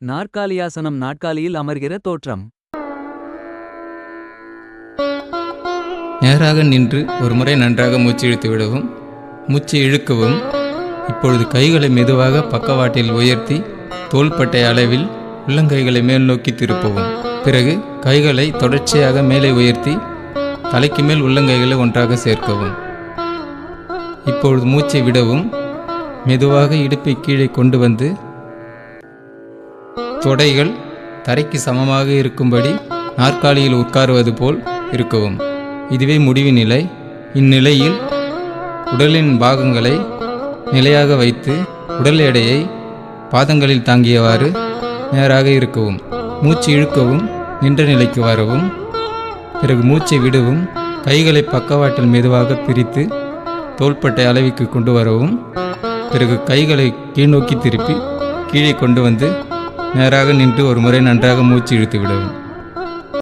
நாற்காலியாசனம் நாற்காலியில் அமர்கிற தோற்றம். நேராக நின்று ஒருமுறை நன்றாக மூச்சு இழுத்து விடவும், மூச்சு இழுக்கவும். இப்பொழுது கைகளை மெதுவாக பக்கவாட்டில் உயர்த்தி தோள்பட்டை அளவில் உள்ளங்கைகளை மேல் நோக்கி திருப்பவும். பிறகு கைகளை தொடர்ச்சியாக மேலே உயர்த்தி தலைக்கு மேல் உள்ளங்கைகளை ஒன்றாக சேர்க்கவும். இப்பொழுது மூச்சை விடவும். மெதுவாக இடுப்பை கீழே கொண்டு வந்து தொடைகள் தரைக்கு சமமாக இருக்கும்படி நாற்காலியில் உட்காருவது போல் இருக்கவும். இதுவே முடிவு நிலை. இந்நிலையில் உடலின் பாகங்களை நிலையாக வைத்து உடல் எடையை பாதங்களில் தாங்கியவாறு நேராக இருக்கவும். மூச்சு இழுக்கவும், நின்ற நிலைக்கு வரவும். பிறகு மூச்சை விடவும். கைகளை பக்கவாட்டில் மெதுவாக பிரித்து தோள்பட்டை அளவிற்கு கொண்டு வரவும். பிறகு கைகளை கீழ்நோக்கி திருப்பி கீழே கொண்டு வந்து நேராக நின்று ஒரு முறை நன்றாக மூச்சு இழுத்து விடவும்.